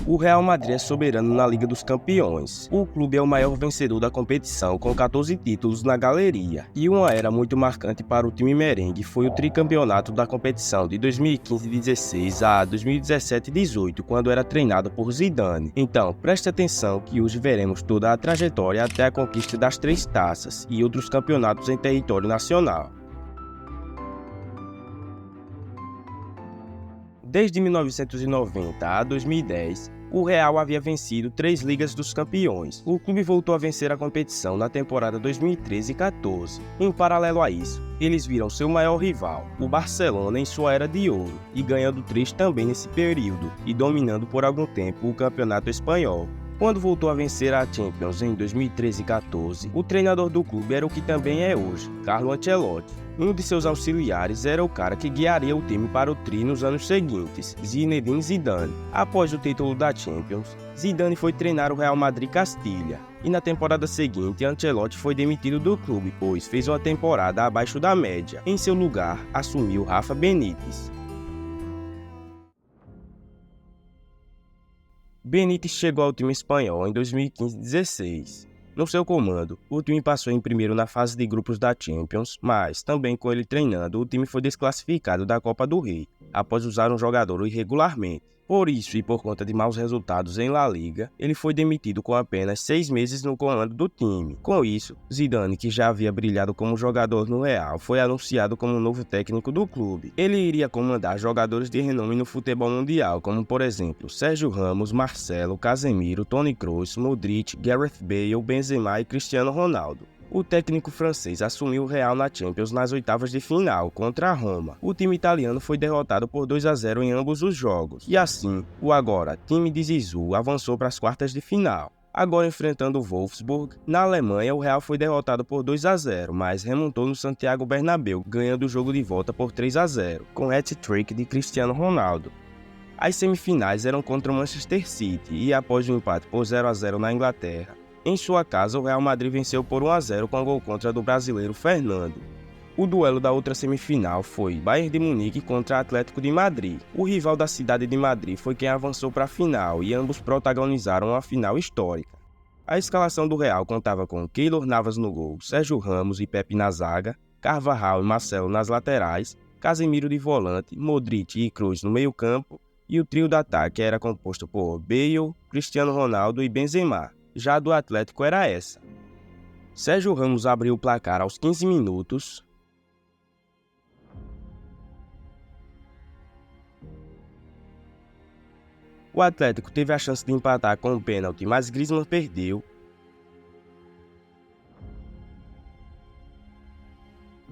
O Real Madrid é soberano na Liga dos Campeões. O clube é o maior vencedor da competição, com 14 títulos na galeria. E uma era muito marcante para o time merengue foi o tricampeonato da competição de 2015-16 a 2017-18, quando era treinado por Zidane. Então, preste atenção que hoje veremos toda a trajetória até a conquista das 3 taças e outros campeonatos em território nacional. Desde 1990 a 2010, o Real havia vencido 3 Ligas dos Campeões. O clube voltou a vencer a competição na temporada 2013-14. Em paralelo a isso, eles viram seu maior rival, o Barcelona, em sua era de ouro, e ganhando 3 também nesse período, e dominando por algum tempo o campeonato espanhol. Quando voltou a vencer a Champions em 2013-14, o treinador do clube era o que também é hoje, Carlo Ancelotti. Um de seus auxiliares era o cara que guiaria o time para o tri nos anos seguintes, Zinedine Zidane. Após o título da Champions, Zidane foi treinar o Real Madrid Castilha, e na temporada seguinte Ancelotti foi demitido do clube, pois fez uma temporada abaixo da média. Em seu lugar, assumiu Rafa Benítez. Benítez chegou ao time espanhol em 2015-16. No seu comando, o time passou em primeiro na fase de grupos da Champions, mas, também com ele treinando, o time foi desclassificado da Copa do Rei, após usar um jogador irregularmente. Por isso e por conta de maus resultados em La Liga, ele foi demitido com apenas 6 meses no comando do time. Com isso, Zidane, que já havia brilhado como jogador no Real, foi anunciado como novo técnico do clube. Ele iria comandar jogadores de renome no futebol mundial, como por exemplo, Sérgio Ramos, Marcelo, Casemiro, Toni Kroos, Modric, Gareth Bale, Benzema e Cristiano Ronaldo. O técnico francês assumiu o Real na Champions nas oitavas de final, contra a Roma. O time italiano foi derrotado por 2-0 em ambos os jogos. E assim, o agora time de Zizou avançou para as quartas de final. Agora enfrentando o Wolfsburg, na Alemanha o Real foi derrotado por 2-0, mas remontou no Santiago Bernabéu, ganhando o jogo de volta por 3-0, com hat-trick de Cristiano Ronaldo. As semifinais eram contra o Manchester City e após o empate por 0-0 na Inglaterra, em sua casa, o Real Madrid venceu por 1-0 com gol contra do brasileiro Fernando. O duelo da outra semifinal foi Bayern de Munique contra Atlético de Madrid. O rival da cidade de Madrid foi quem avançou para a final e ambos protagonizaram uma final histórica. A escalação do Real contava com Keylor Navas no gol, Sérgio Ramos e Pepe na zaga, Carvajal e Marcelo nas laterais, Casemiro de volante, Modric e Kroos no meio-campo, e o trio do ataque era composto por Bale, Cristiano Ronaldo e Benzema. Já a do Atlético era essa. Sérgio Ramos abriu o placar aos 15 minutos. O Atlético teve a chance de empatar com um pênalti, mas Griezmann perdeu.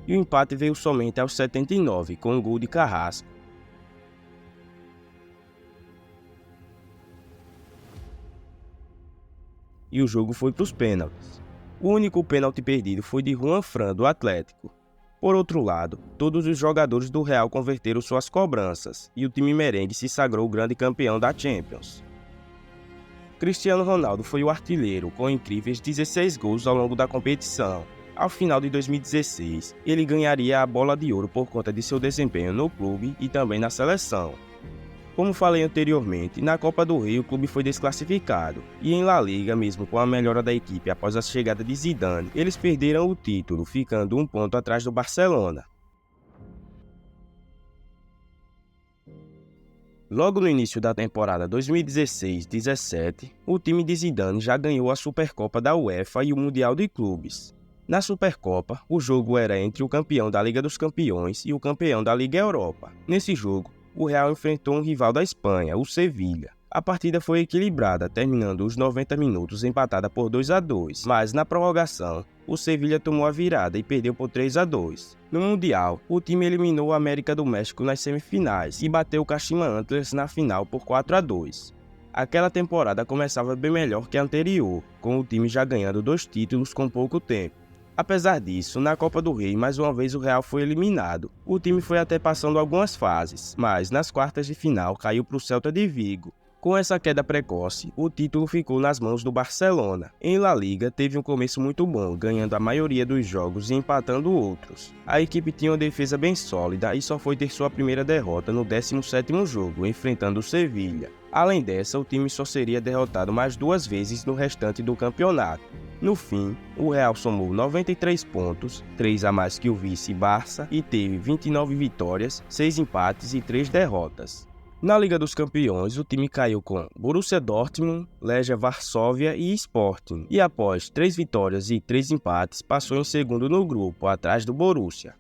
E o empate veio somente aos 79, com um gol de Carrasco. E o jogo foi para os pênaltis. O único pênalti perdido foi de Juan Fran, do Atlético. Por outro lado, todos os jogadores do Real converteram suas cobranças, e o time merengue se sagrou o grande campeão da Champions. Cristiano Ronaldo foi o artilheiro, com incríveis 16 gols ao longo da competição. Ao final de 2016, ele ganharia a Bola de Ouro por conta de seu desempenho no clube e também na seleção. Como falei anteriormente, na Copa do Rei o clube foi desclassificado, e em La Liga, mesmo com a melhora da equipe após a chegada de Zidane, eles perderam o título, ficando 1 ponto atrás do Barcelona. Logo no início da temporada 2016-17, o time de Zidane já ganhou a Supercopa da UEFA e o Mundial de Clubes. Na Supercopa, o jogo era entre o campeão da Liga dos Campeões e o campeão da Liga Europa. Nesse jogo, o Real enfrentou um rival da Espanha, o Sevilla. A partida foi equilibrada, terminando os 90 minutos empatada por 2-2, mas na prorrogação, o Sevilla tomou a virada e perdeu por 3-2. No Mundial, o time eliminou o América do México nas semifinais e bateu o Kashima Antlers na final por 4-2. Aquela temporada começava bem melhor que a anterior, com o time já ganhando 2 títulos com pouco tempo. Apesar disso, na Copa do Rei, mais uma vez o Real foi eliminado. O time foi até passando algumas fases, mas nas quartas de final caiu para o Celta de Vigo. Com essa queda precoce, o título ficou nas mãos do Barcelona. Em La Liga, teve um começo muito bom, ganhando a maioria dos jogos e empatando outros. A equipe tinha uma defesa bem sólida e só foi ter sua primeira derrota no 17º jogo, enfrentando o Sevilla. Além dessa, o time só seria derrotado mais 2 vezes no restante do campeonato. No fim, o Real somou 93 pontos, 3 a mais que o vice Barça, e teve 29 vitórias, 6 empates e 3 derrotas. Na Liga dos Campeões, o time caiu com Borussia Dortmund, Legia Varsóvia e Sporting, e após 3 vitórias e 3 empates, passou em segundo no grupo, atrás do Borussia.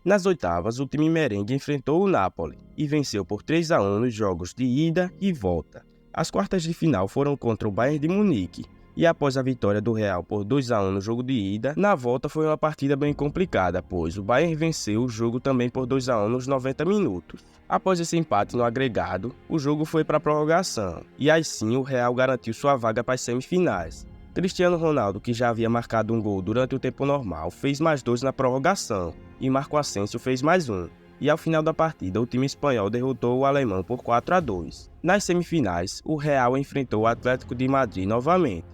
Nas oitavas, o time merengue enfrentou o Napoli e venceu por 3 a 1 nos jogos de ida e volta. As quartas de final foram contra o Bayern de Munique, e após a vitória do Real por 2 a 1 no jogo de ida, na volta foi uma partida bem complicada, pois o Bayern venceu o jogo também por 2 a 1 nos 90 minutos. Após esse empate no agregado, o jogo foi para a prorrogação, e aí sim o Real garantiu sua vaga para as semifinais. Cristiano Ronaldo, que já havia marcado um gol durante o tempo normal, fez mais 2 na prorrogação, e Marco Asensio fez mais 1. E ao final da partida, o time espanhol derrotou o alemão por 4 a 2. Nas semifinais, o Real enfrentou o Atlético de Madrid novamente.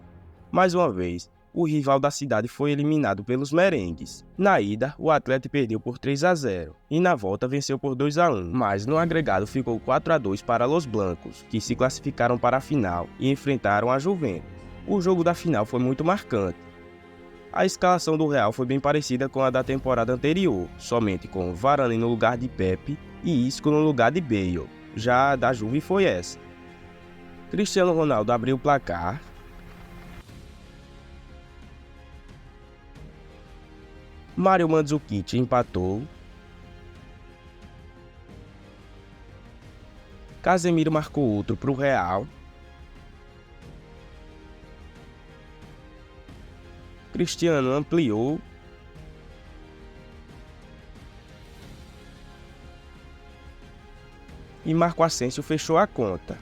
Mais uma vez, o rival da cidade foi eliminado pelos merengues. Na ida, o Atlético perdeu por 3 a 0 e na volta venceu por 2 a 1, mas no agregado ficou 4 a 2 para Los Blancos, que se classificaram para a final e enfrentaram a Juventus. O jogo da final foi muito marcante. A escalação do Real foi bem parecida com a da temporada anterior, somente com Varane no lugar de Pepe e Isco no lugar de Bale. Já a da Juve foi essa. Cristiano Ronaldo abriu o placar. Mario Mandzukic empatou. Casemiro marcou outro para o Real. Cristiano ampliou. E Marco Asensio fechou a conta.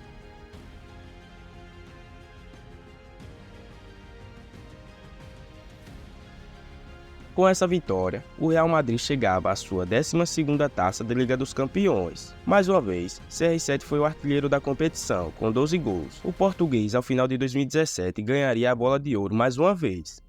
Com essa vitória, o Real Madrid chegava à sua 12ª taça da Liga dos Campeões. Mais uma vez, CR7 foi o artilheiro da competição, com 12 gols. O português, ao final de 2017, ganharia a Bola de Ouro mais uma vez.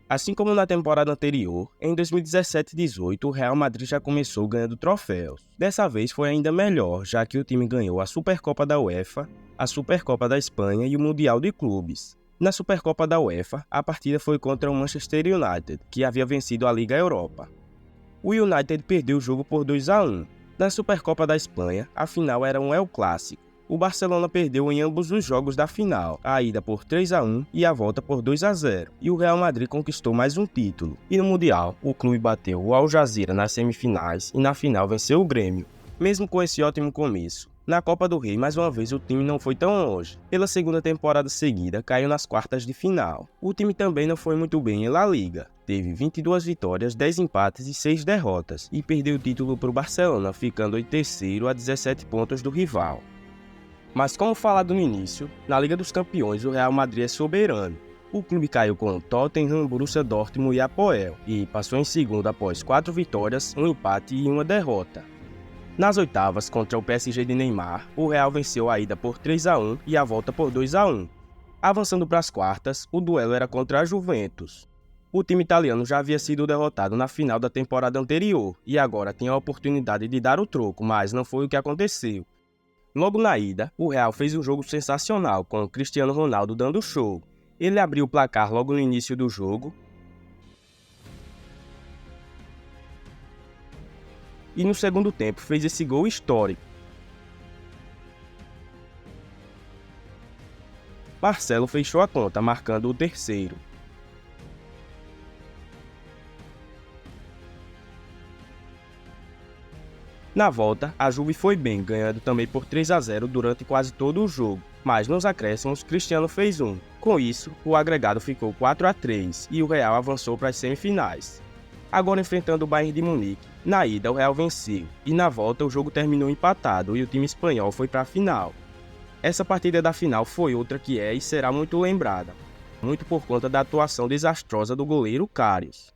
Assim como na temporada anterior, em 2017-18 o Real Madrid já começou ganhando troféus. Dessa vez foi ainda melhor, já que o time ganhou a Supercopa da UEFA, a Supercopa da Espanha e o Mundial de Clubes. Na Supercopa da UEFA, a partida foi contra o Manchester United, que havia vencido a Liga Europa. O United perdeu o jogo por 2 a 1. Na Supercopa da Espanha, a final era um El Clássico. O Barcelona perdeu em ambos os jogos da final, a ida por 3 a 1 e a volta por 2 a 0, e o Real Madrid conquistou mais um título. E no Mundial, o clube bateu o Al Jazeera nas semifinais e na final venceu o Grêmio. Mesmo com esse ótimo começo, na Copa do Rei, mais uma vez o time não foi tão longe. Pela segunda temporada seguida, caiu nas quartas de final. O time também não foi muito bem em La Liga. Teve 22 vitórias, 10 empates e 6 derrotas, e perdeu o título para o Barcelona, ficando em terceiro a 17 pontos do rival. Mas como falado no início, na Liga dos Campeões o Real Madrid é soberano. O clube caiu com Tottenham, Borussia Dortmund e Apoel, e passou em segundo após 4 vitórias, 1 empate e 1 derrota. Nas oitavas, contra o PSG de Neymar, o Real venceu a ida por 3 a 1 e a volta por 2 a 1. Avançando para as quartas, o duelo era contra a Juventus. O time italiano já havia sido derrotado na final da temporada anterior, e agora tinha a oportunidade de dar o troco, mas não foi o que aconteceu. Logo na ida, o Real fez um jogo sensacional, com o Cristiano Ronaldo dando show. Ele abriu o placar logo no início do jogo e no segundo tempo fez esse gol histórico. Marcelo fechou a conta, marcando o terceiro. Na volta, a Juve foi bem, ganhando também por 3 a 0 durante quase todo o jogo, mas nos acréscimos Cristiano fez 1. Com isso, o agregado ficou 4 a 3 e o Real avançou para as semifinais. Agora enfrentando o Bayern de Munique. Na ida, o Real venceu, e na volta o jogo terminou empatado e o time espanhol foi para a final. Essa partida da final foi outra que é e será muito lembrada, muito por conta da atuação desastrosa do goleiro Karius.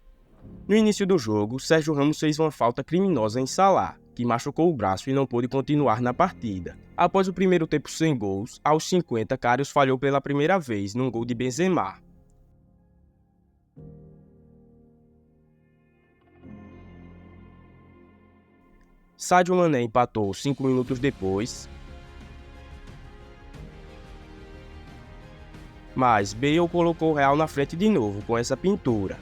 No início do jogo, Sérgio Ramos fez uma falta criminosa em Salah, que machucou o braço e não pôde continuar na partida. Após o primeiro tempo sem gols, aos 50, Karius falhou pela primeira vez num gol de Benzema. Sadio Mané empatou 5 minutos depois, mas Bale colocou o Real na frente de novo com essa pintura.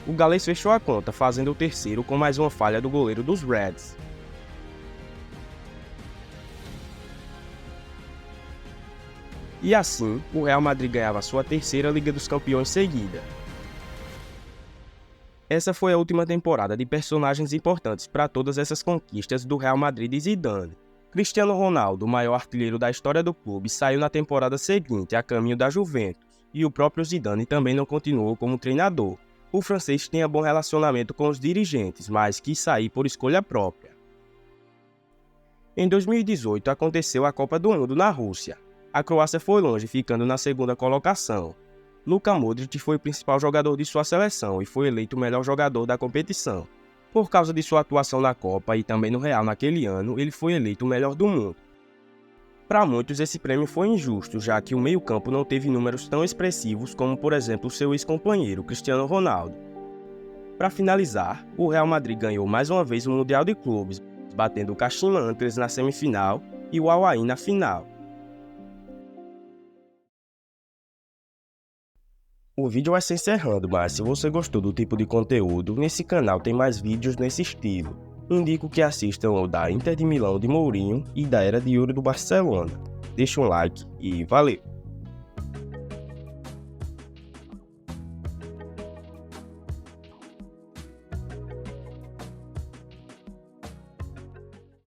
O galês fechou a conta, fazendo o terceiro com mais uma falha do goleiro dos Reds. E assim, o Real Madrid ganhava sua terceira Liga dos Campeões seguida. Essa foi a última temporada de personagens importantes para todas essas conquistas do Real Madrid de Zidane. Cristiano Ronaldo, o maior artilheiro da história do clube, saiu na temporada seguinte a caminho da Juventus, e o próprio Zidane também não continuou como treinador. O francês tinha bom relacionamento com os dirigentes, mas quis sair por escolha própria. Em 2018 aconteceu a Copa do Mundo na Rússia. A Croácia foi longe, ficando na segunda colocação. Luka Modric foi o principal jogador de sua seleção e foi eleito o melhor jogador da competição. Por causa de sua atuação na Copa e também no Real naquele ano, ele foi eleito o melhor do mundo. Para muitos, esse prêmio foi injusto, já que o meio-campo não teve números tão expressivos como, por exemplo, seu ex-companheiro, Cristiano Ronaldo. Para finalizar, o Real Madrid ganhou mais uma vez o Mundial de Clubes, batendo o Kashima Antlers na semifinal e o Al Ain na final. O vídeo vai se encerrando, mas se você gostou do tipo de conteúdo, nesse canal tem mais vídeos nesse estilo. Indico que assistam o da Inter de Milão de Mourinho e da Era de Ouro do Barcelona. Deixa um like e valeu!